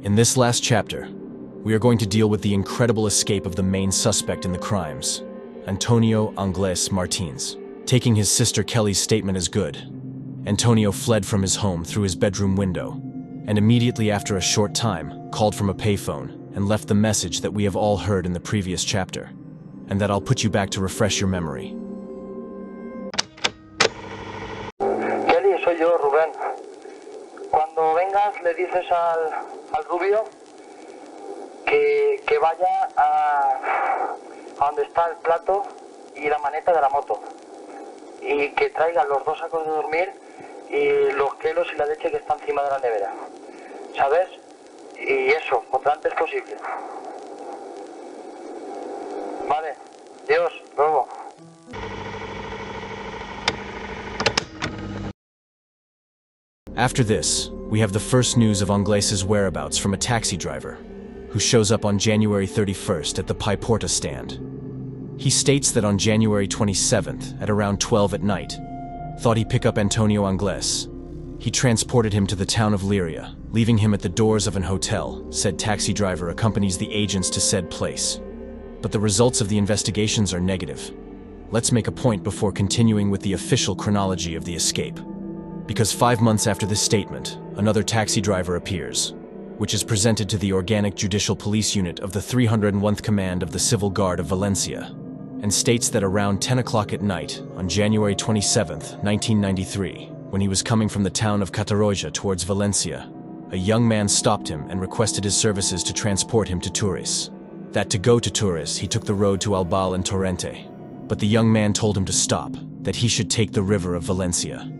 In this last chapter, we are going to deal with the incredible escape of the main suspect in the crimes, Antonio Angles Martins. Taking his sister Kelly's statement as good, Antonio fled from his home through his bedroom window, and immediately after a short time, called from a payphone and left the message that we have all heard in the previous chapter, and that I'll put you back to refresh your memory. Kelly, soy yo, Rubén. Cuando vengas le dices al rubio que vaya a donde está el plato y la maneta de la moto y que traiga los dos sacos de dormir y los quelos y la leche que está encima de la nevera, ¿sabes? Y eso, cuanto antes posible. Vale, Dios, luego. After this, we have the first news of Angles's whereabouts from a taxi driver, who shows up on January 31st at the Pai Porta stand. He states that on January 27th, at around 12 at night, thought he'd pick up Antonio Angles. He transported him to the town of Liria, leaving him at the doors of an hotel. Said taxi driver accompanies the agents to said place. But the results of the investigations are negative. Let's make a point before continuing with the official chronology of the escape. Because 5 months after this statement, another taxi driver appears, which is presented to the Organic Judicial Police Unit of the 301th Command of the Civil Guard of Valencia, and states that around 10 o'clock at night, on January 27, 1993, when he was coming from the town of Catarroja towards Valencia, a young man stopped him and requested his services to transport him to Turis. That to go to Turis, he took the road to Albal and Torrente, but the young man told him to stop, that he should take the river of Valencia.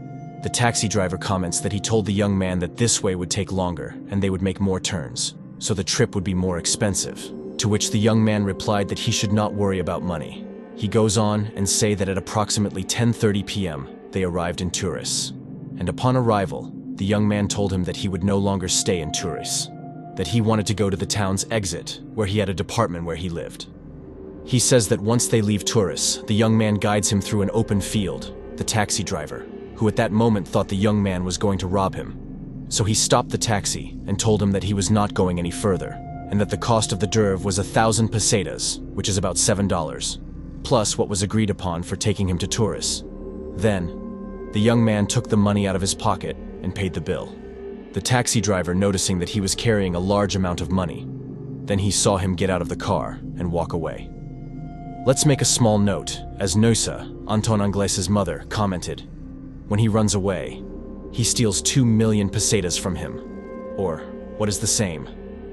The taxi driver comments that he told the young man that this way would take longer and they would make more turns, so the trip would be more expensive, to which the young man replied that he should not worry about money. He goes on and say that at approximately 10:30 p.m. they arrived in Turis, and upon arrival, the young man told him that he would no longer stay in Turis, that he wanted to go to the town's exit, where he had a department where he lived. He says that once they leave Turis, the young man guides him through an open field, the taxi driver, who at that moment thought the young man was going to rob him. So he stopped the taxi and told him that he was not going any further, and that the cost of the derv was 1,000 pesetas, which is about $7, plus what was agreed upon for taking him to Turis. Then, the young man took the money out of his pocket and paid the bill. The taxi driver noticing that he was carrying a large amount of money. Then he saw him get out of the car and walk away. Let's make a small note, as Nosa, Anton Angles's mother, commented, when he runs away, he steals 2 million pesetas from him, or, what is the same,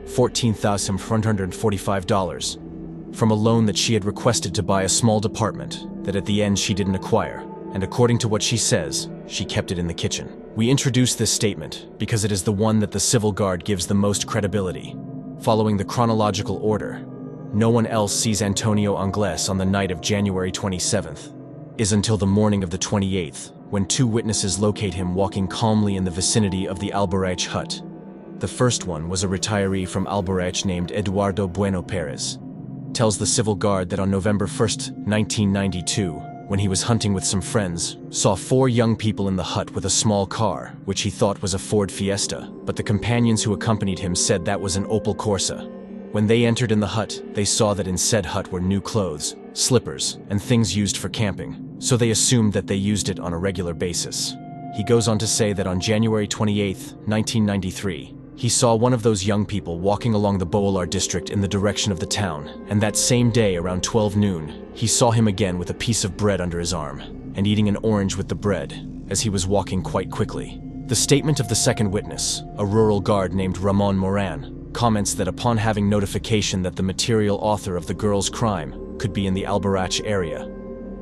$14,445, from a loan that she had requested to buy a small department that at the end she didn't acquire, and according to what she says, she kept it in the kitchen. We introduce this statement because it is the one that the civil guard gives the most credibility. Following the chronological order, no one else sees Antonio Angles on the night of January 27th, is until the morning of the 28th, when 2 witnesses locate him walking calmly in the vicinity of the Albarrach hut. The first one was a retiree from Albarrach named Eduardo Bueno Perez. Tells the civil guard that on November 1st, 1992, when he was hunting with some friends, saw 4 young people in the hut with a small car, which he thought was a Ford Fiesta, but the companions who accompanied him said that was an Opel Corsa. When they entered in the hut, they saw that in said hut were new clothes, slippers, and things used for camping, so they assumed that they used it on a regular basis. He goes on to say that on January 28, 1993, he saw one of those young people walking along the Boalar district in the direction of the town, and that same day around 12 noon, he saw him again with a piece of bread under his arm, and eating an orange with the bread, as he was walking quite quickly. The statement of the second witness, a rural guard named Ramon Moran, comments that upon having notification that the material author of the girl's crime could be in the Albarrach area,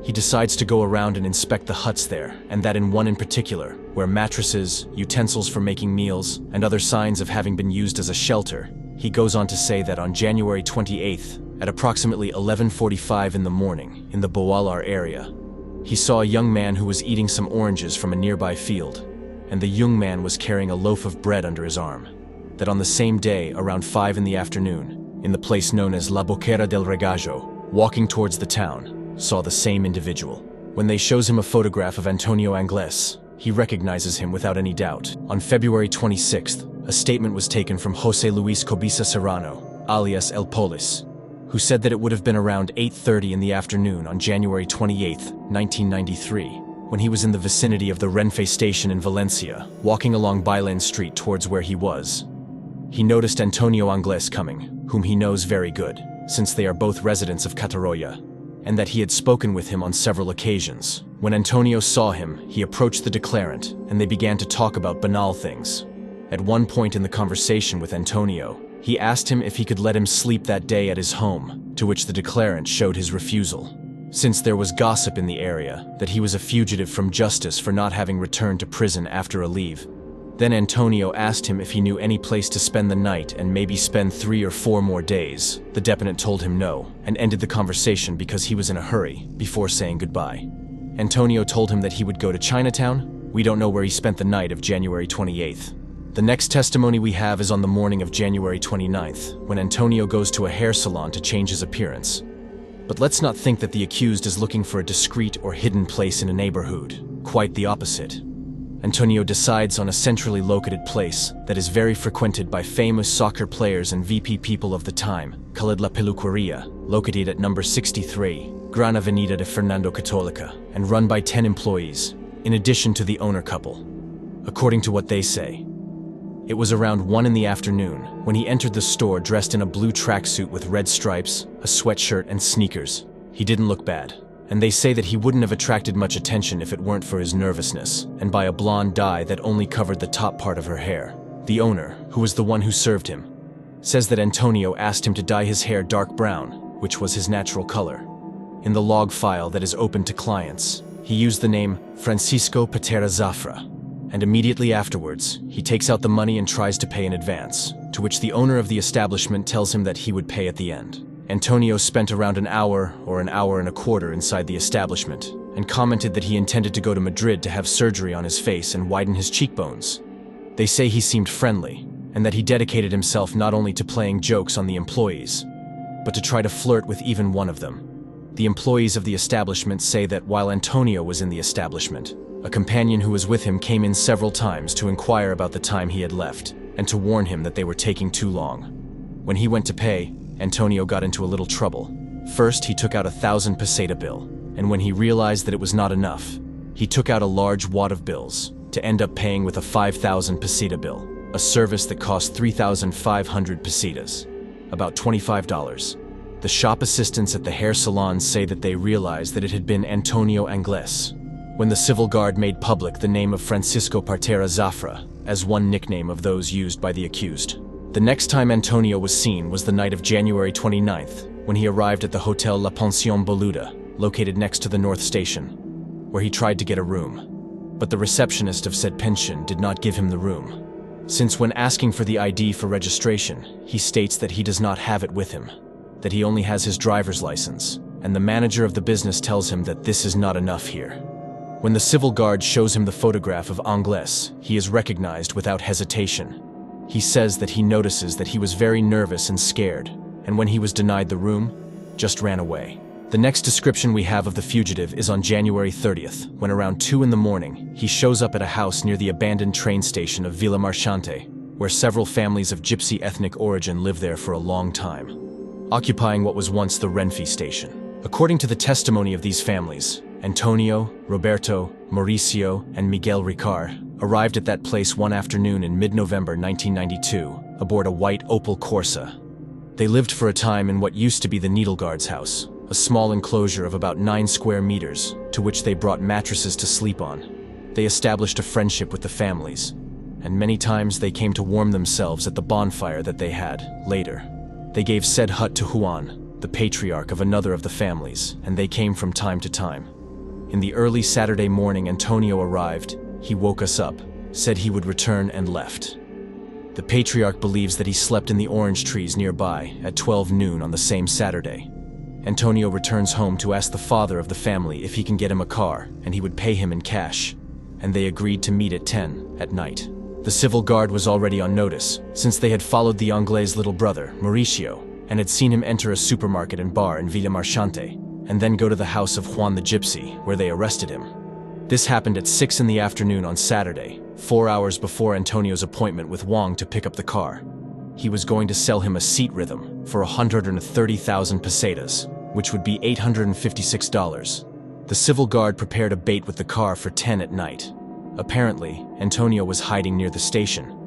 he decides to go around and inspect the huts there, and that in one in particular, where mattresses, utensils for making meals, and other signs of having been used as a shelter. He goes on to say that on January 28th, at approximately 11:45 in the morning, in the Boalar area, he saw a young man who was eating some oranges from a nearby field, and the young man was carrying a loaf of bread under his arm. That on the same day, around 5 in the afternoon, in the place known as La Boquera del Regajo, walking towards the town, saw the same individual. When they shows him a photograph of Antonio Angles, he recognizes him without any doubt. On February 26th, A statement was taken from José Luis Cobiza Serrano, alias El Polis, who said that it would have been around 8:30 in the afternoon on January 28, 1993, when he was in the vicinity of the Renfe station in Valencia, walking along Bailen Street towards where he was. He noticed Antonio Anglés coming, whom he knows very good, since they are both residents of Catalonia, and that he had spoken with him on several occasions. When Antonio saw him, he approached the declarant, and they began to talk about banal things. At one point in the conversation with Antonio, he asked him if he could let him sleep that day at his home, to which the declarant showed his refusal, since there was gossip in the area that he was a fugitive from justice for not having returned to prison after a leave. Then Antonio asked him if he knew any place to spend the night and maybe spend 3 or 4 more days. The deponent told him no, and ended the conversation because he was in a hurry, before saying goodbye. Antonio told him that he would go to Chinatown. We don't know where he spent the night of January 28th. The next testimony we have is on the morning of January 29th, when Antonio goes to a hair salon to change his appearance. But let's not think that the accused is looking for a discreet or hidden place in a neighborhood. Quite the opposite. Antonio decides on a centrally located place that is very frequented by famous soccer players and VP people of the time, called La Peluqueria, located at number 63, Gran Avenida de Fernando Católica, and run by 10 employees, in addition to the owner couple. According to what they say, it was around 1 in the afternoon when he entered the store dressed in a blue tracksuit with red stripes, a sweatshirt, and sneakers. He didn't look bad, and they say that he wouldn't have attracted much attention if it weren't for his nervousness and by a blonde dye that only covered the top part of her hair. The owner, who was the one who served him, says that Antonio asked him to dye his hair dark brown, which was his natural color. In the log file that is open to clients, he used the name Francisco Patera Zafra, and immediately afterwards, he takes out the money and tries to pay in advance, to which the owner of the establishment tells him that he would pay at the end. Antonio spent around an hour or an hour and a quarter inside the establishment, and commented that he intended to go to Madrid to have surgery on his face and widen his cheekbones. They say he seemed friendly, and that he dedicated himself not only to playing jokes on the employees, but to try to flirt with even one of them. The employees of the establishment say that while Antonio was in the establishment, a companion who was with him came in several times to inquire about the time he had left, and to warn him that they were taking too long. When he went to pay, Antonio got into a little trouble. First, he took out a 1,000 peseta bill, and when he realized that it was not enough, he took out a large wad of bills, to end up paying with a 5,000 peseta bill, a service that cost 3,500 pesetas, about $25. The shop assistants at the hair salons say that they realized that it had been Antonio Anglés when the civil guard made public the name of Francisco Patera Zafra as one nickname of those used by the accused. The next time Antonio was seen was the night of January 29th, when he arrived at the Hotel La Pension Boluda, located next to the North Station, where he tried to get a room. But the receptionist of said pension did not give him the room, since when asking for the ID for registration, he states that he does not have it with him, that he only has his driver's license, and the manager of the business tells him that this is not enough here. When the civil guard shows him the photograph of Anglés, he is recognized without hesitation. He says that he notices that he was very nervous and scared, and when he was denied the room, just ran away. The next description we have of the fugitive is on January 30th, when around 2 in the morning, he shows up at a house near the abandoned train station of Villa Marchante, where several families of gypsy ethnic origin live there for a long time, occupying what was once the Renfe station. According to the testimony of these families, Antonio, Roberto, Mauricio, and Miguel Ricard arrived at that place one afternoon in mid-November 1992 aboard a white Opel Corsa. They lived for a time in what used to be the Needle Guard's house, a small enclosure of about 9 square meters, to which they brought mattresses to sleep on. They established a friendship with the families, and many times they came to warm themselves at the bonfire that they had. Later, they gave said hut to Juan, the patriarch of another of the families, and they came from time to time. In the early Saturday morning, Antonio arrived. He woke us up, said he would return, and left. The patriarch believes that he slept in the orange trees nearby at 12 noon on the same Saturday. Antonio returns home to ask the father of the family if he can get him a car, and he would pay him in cash, and they agreed to meet at 10 at night. The civil guard was already on notice, since they had followed the Anglés' little brother, Mauricio, and had seen him enter a supermarket and bar in Villa Marchante, and then go to the house of Juan the Gypsy, where they arrested him. This happened at 6 in the afternoon on Saturday, 4 hours before Antonio's appointment with Wong to pick up the car. He was going to sell him a seat rhythm for 130,000 pesetas, which would be $856. The civil guard prepared a bait with the car for 10 at night. Apparently, Antonio was hiding near the station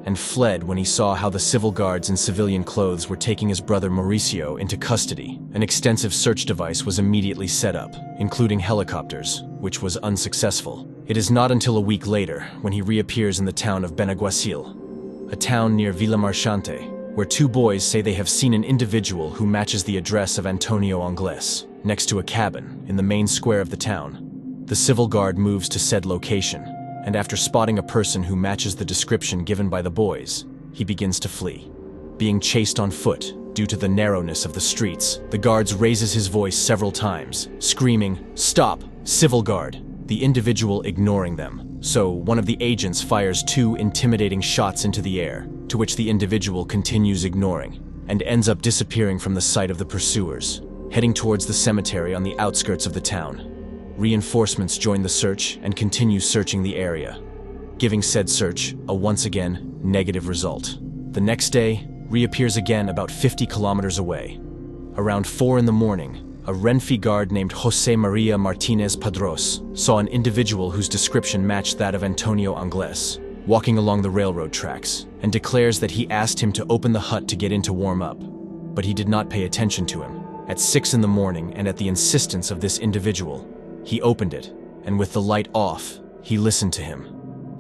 and fled when he saw how the civil guards in civilian clothes were taking his brother Mauricio into custody. An extensive search device was immediately set up, including helicopters, which was unsuccessful. It is not until a week later when he reappears in the town of Benaguacil, a town near Villamarchante, where two boys say they have seen an individual who matches the address of Antonio Angles, next to a cabin in the main square of the town. The civil guard moves to said location, and after spotting a person who matches the description given by the boys, he begins to flee. Being chased on foot due to the narrowness of the streets, the guards raises his voice several times, screaming, "Stop, civil guard!" The individual ignoring them, so one of the agents fires 2 intimidating shots into the air, to which the individual continues ignoring, and ends up disappearing from the sight of the pursuers, heading towards the cemetery on the outskirts of the town. Reinforcements join the search and continue searching the area, giving said search a once again negative result. The next day, reappears again about 50 kilometers away. Around 4 in the morning, a Renfe guard named Jose Maria Martinez Padros saw an individual whose description matched that of Antonio Angles, walking along the railroad tracks, and declares that he asked him to open the hut to get in to warm up, but he did not pay attention to him. At 6 in the morning, and at the insistence of this individual, he opened it, and with the light off, he listened to him.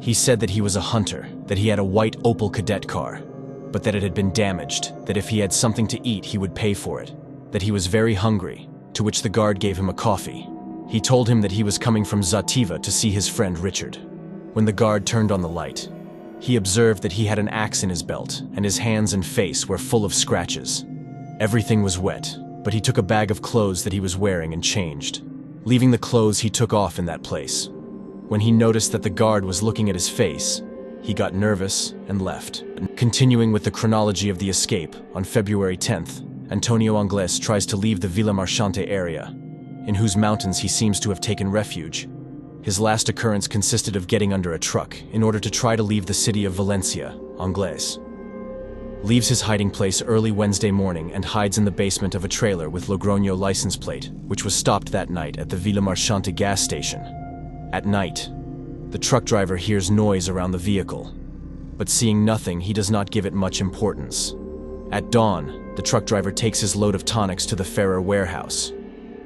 He said that he was a hunter, that he had a white Opel Kadett car, but that it had been damaged, that if he had something to eat he would pay for it, that he was very hungry, to which the guard gave him a coffee. He told him that he was coming from Zativa to see his friend Richard. When the guard turned on the light, he observed that he had an axe in his belt, and his hands and face were full of scratches. Everything was wet, but he took a bag of clothes that he was wearing and changed. Leaving the clothes he took off in that place. When he noticed that the guard was looking at his face, he got nervous and left. Continuing with the chronology of the escape, on February 10th, Antonio Angles tries to leave the Villamarchante area, in whose mountains he seems to have taken refuge. His last occurrence consisted of getting under a truck in order to try to leave the city of Valencia, Angles. Leaves his hiding place early Wednesday morning and hides in the basement of a trailer with Logroño license plate, which was stopped that night at the Villamarchante gas station. At night, the truck driver hears noise around the vehicle, but seeing nothing, he does not give it much importance. At dawn, the truck driver takes his load of tonics to the Ferrer warehouse.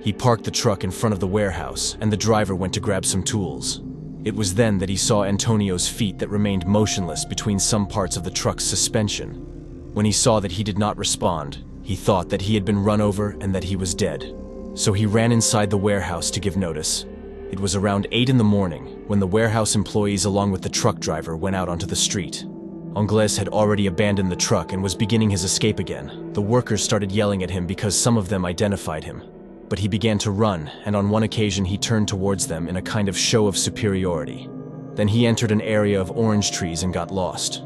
He parked the truck in front of the warehouse, and the driver went to grab some tools. It was then that he saw Antonio's feet that remained motionless between some parts of the truck's suspension. When he saw that he did not respond, he thought that he had been run over and that he was dead. So he ran inside the warehouse to give notice. It was around 8 in the morning when the warehouse employees along with the truck driver went out onto the street. Angles had already abandoned the truck and was beginning his escape again. The workers started yelling at him because some of them identified him. But he began to run, and on one occasion he turned towards them in a kind of show of superiority. Then he entered an area of orange trees and got lost.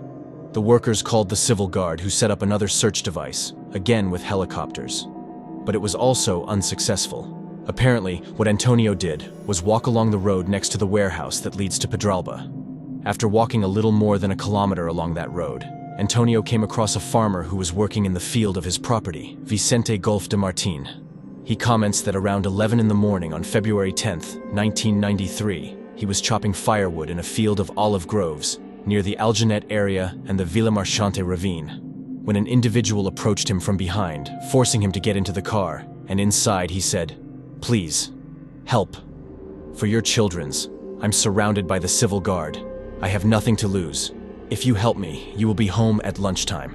The workers called the civil guard, who set up another search device, again with helicopters. But it was also unsuccessful. Apparently, what Antonio did was walk along the road next to the warehouse that leads to Pedralba. After walking a little more than a kilometer along that road, Antonio came across a farmer who was working in the field of his property, Vicente Golf de Martin. He comments that around 11 in the morning on February 10th, 1993, he was chopping firewood in a field of olive groves near the Alginet area and the Villamarchante ravine, when an individual approached him from behind, forcing him to get into the car, and inside he said, "Please, help. For your children's, I'm surrounded by the civil guard. I have nothing to lose. If you help me, you will be home at lunchtime."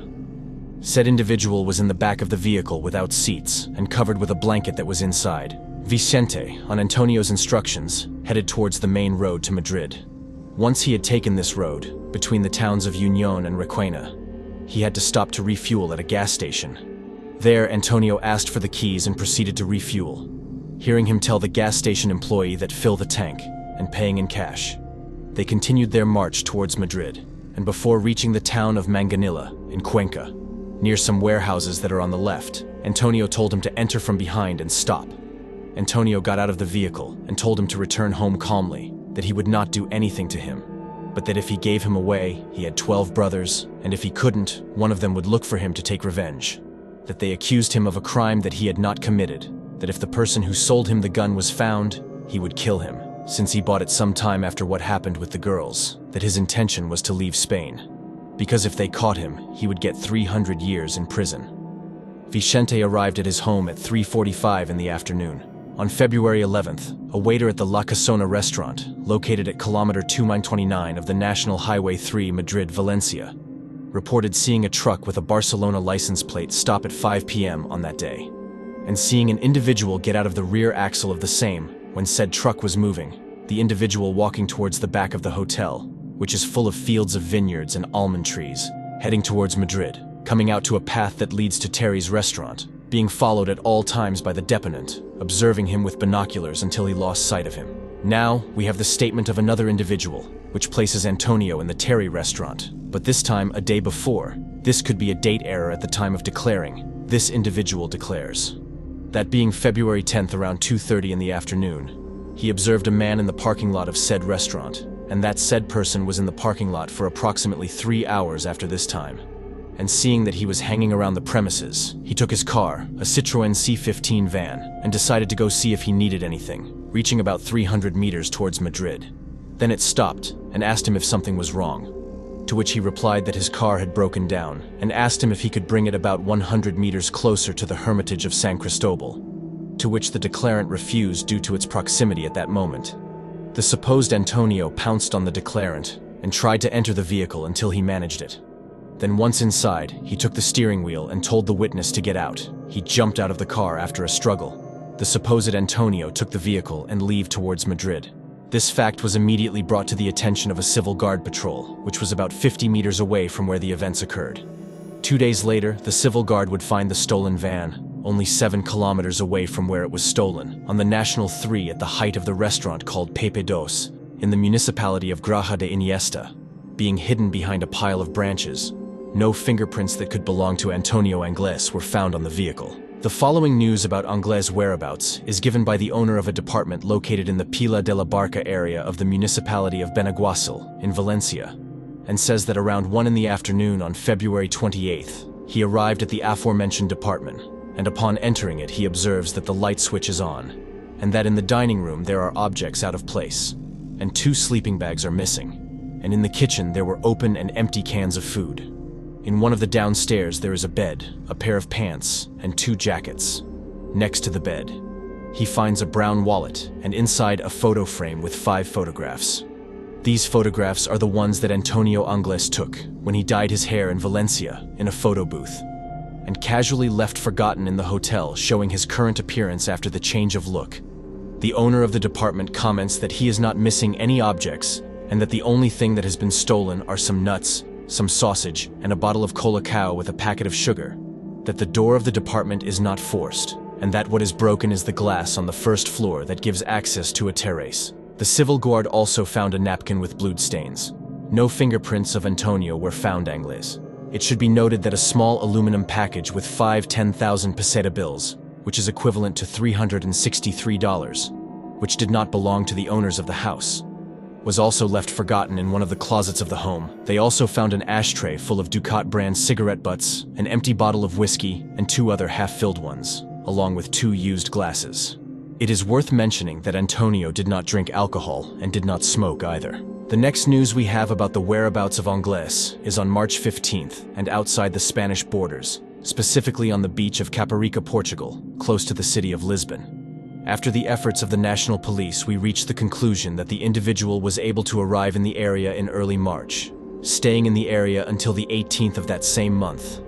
Said individual was in the back of the vehicle without seats and covered with a blanket that was inside. Vicente, on Antonio's instructions, headed towards the main road to Madrid. Once he had taken this road, between the towns of Union and Requena, he had to stop to refuel at a gas station. There, Antonio asked for the keys and proceeded to refuel, hearing him tell the gas station employee that fill the tank and paying in cash. They continued their march towards Madrid, and before reaching the town of Manganilla in Cuenca, near some warehouses that are on the left, Antonio told him to enter from behind and stop. Antonio got out of the vehicle and told him to return home calmly, that he would not do anything to him, but that if he gave him away, he had 12 brothers, and if he couldn't, one of them would look for him to take revenge. That they accused him of a crime that he had not committed, that if the person who sold him the gun was found, he would kill him, since he bought it some time after what happened with the girls, that his intention was to leave Spain, because if they caught him, he would get 300 years in prison. Vicente arrived at his home at 3:45 in the afternoon. On February 11th, a waiter at the La Casona restaurant, located at kilometer 229 of the National Highway 3 Madrid-Valencia, reported seeing a truck with a Barcelona license plate stop at 5 p.m. on that day, and seeing an individual get out of the rear axle of the same when said truck was moving, the individual walking towards the back of the hotel, which is full of fields of vineyards and almond trees, heading towards Madrid, coming out to a path that leads to Terry's restaurant, being followed at all times by the deponent, observing him with binoculars until he lost sight of him. Now, we have the statement of another individual, which places Antonio in the Terry restaurant, but this time a day before. This could be a date error at the time of declaring. This individual declares that being February 10th around 2:30 in the afternoon, he observed a man in the parking lot of said restaurant, and that said person was in the parking lot for approximately 3 hours after this time. And seeing that he was hanging around the premises, he took his car, a Citroën C15 van, and decided to go see if he needed anything, reaching about 300 meters towards Madrid. Then it stopped and asked him if something was wrong, to which he replied that his car had broken down and asked him if he could bring it about 100 meters closer to the Hermitage of San Cristobal, to which the declarant refused due to its proximity at that moment. The supposed Antonio pounced on the declarant and tried to enter the vehicle until he managed it. Then once inside, he took the steering wheel and told the witness to get out. He jumped out of the car after a struggle. The supposed Antonio took the vehicle and leave towards Madrid. This fact was immediately brought to the attention of a civil guard patrol, which was about 50 meters away from where the events occurred. 2 days later, the civil guard would find the stolen van, only 7 kilometers away from where it was stolen, on the National 3 at the height of the restaurant called Pepe Dos, in the municipality of Graja de Iniesta, being hidden behind a pile of branches. No fingerprints that could belong to Antonio Anglés were found on the vehicle. The following news about Anglés' whereabouts is given by the owner of a department located in the Pila de la Barca area of the municipality of Benaguasil in Valencia, and says that around 1 in the afternoon on February 28th, he arrived at the aforementioned department, and upon entering it he observes that the light switch is on, and that in the dining room there are objects out of place, and 2 sleeping bags are missing, and in the kitchen there were open and empty cans of food. In one of the downstairs there is a bed, a pair of pants, and 2 jackets. Next to the bed, he finds a brown wallet, and inside a photo frame with 5 photographs. These photographs are the ones that Antonio Anglés took when he dyed his hair in Valencia in a photo booth, and casually left forgotten in the hotel, showing his current appearance after the change of look. The owner of the department comments that he is not missing any objects, and that the only thing that has been stolen are some nuts, some sausage, and a bottle of Colacao with a packet of sugar, that the door of the department is not forced, and that what is broken is the glass on the first floor that gives access to a terrace. The civil guard also found a napkin with blood stains. No fingerprints of Antonio were found, Anglés. It should be noted that a small aluminum package with 5 10,000 peseta bills, which is equivalent to $363, which did not belong to the owners of the house, was also left forgotten in one of the closets of the home. They also found an ashtray full of Ducat brand cigarette butts, an empty bottle of whiskey, and 2 other half-filled ones, along with 2 used glasses. It is worth mentioning that Antonio did not drink alcohol and did not smoke either. The next news we have about the whereabouts of Anglés is on March 15th and outside the Spanish borders, specifically on the beach of Caparica, Portugal, close to the city of Lisbon. After the efforts of the national police, we reached the conclusion that the individual was able to arrive in the area in early March, staying in the area until the 18th of that same month,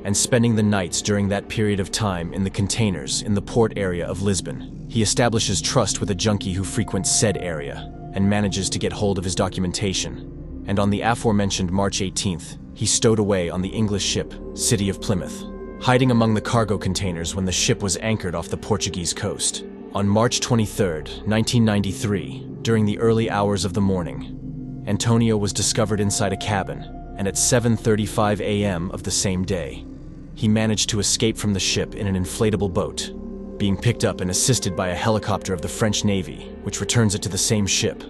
and spending the nights during that period of time in the containers in the port area of Lisbon. He establishes trust with a junkie who frequents said area and manages to get hold of his documentation, and on the aforementioned March 18th, he stowed away on the English ship, City of Plymouth, hiding among the cargo containers when the ship was anchored off the Portuguese coast. On March 23, 1993, during the early hours of the morning, Antonio was discovered inside a cabin, and at 7:35 a.m. of the same day, he managed to escape from the ship in an inflatable boat, being picked up and assisted by a helicopter of the French Navy, which returns it to the same ship.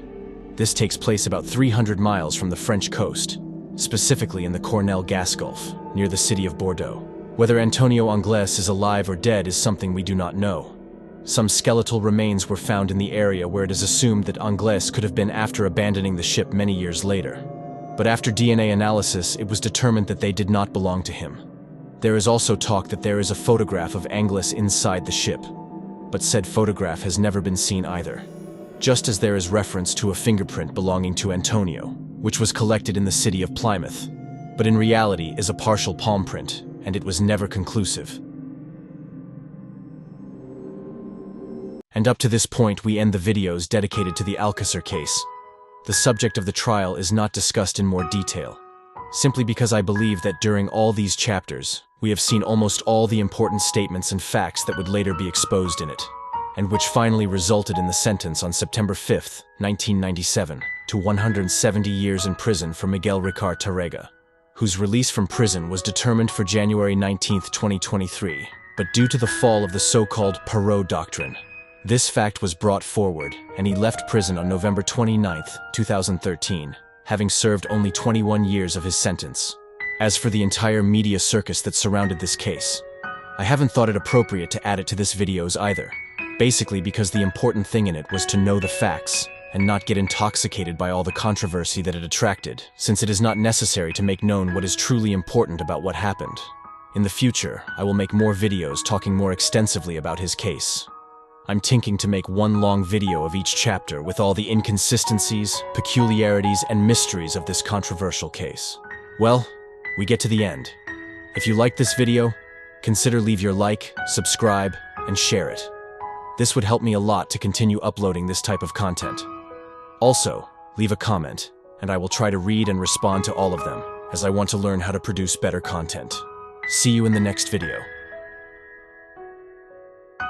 This takes place about 300 miles from the French coast, specifically in the Cornell gas gulf, near the city of Bordeaux. Whether Antonio Anglès is alive or dead is something we do not know. Some skeletal remains were found in the area where it is assumed that Anglès could have been after abandoning the ship many years later. But after DNA analysis, it was determined that they did not belong to him. There is also talk that there is a photograph of Anglès inside the ship, but said photograph has never been seen either. Just as there is reference to a fingerprint belonging to Antonio, which was collected in the city of Plymouth, but in reality is a partial palm print, and it was never conclusive. And up to this point, we end the videos dedicated to the Alcasser case. The subject of the trial is not discussed in more detail, simply because I believe that during all these chapters, we have seen almost all the important statements and facts that would later be exposed in it, and which finally resulted in the sentence on September 5, 1997, to 170 years in prison for Miguel Ricard Tarrega, whose release from prison was determined for January 19, 2023, but due to the fall of the so-called Perot Doctrine, this fact was brought forward, and he left prison on November 29, 2013, having served only 21 years of his sentence. As for the entire media circus that surrounded this case, I haven't thought it appropriate to add it to this videos either, basically because the important thing in it was to know the facts and not get intoxicated by all the controversy that it attracted, since it is not necessary to make known what is truly important about what happened. In the future, I will make more videos talking more extensively about his case. I'm thinking to make one long video of each chapter with all the inconsistencies, peculiarities, and mysteries of this controversial case. Well, we get to the end. If you liked this video, consider leave your like, subscribe, and share it. This would help me a lot to continue uploading this type of content. Also, leave a comment, and I will try to read and respond to all of them, as I want to learn how to produce better content. See you in the next video.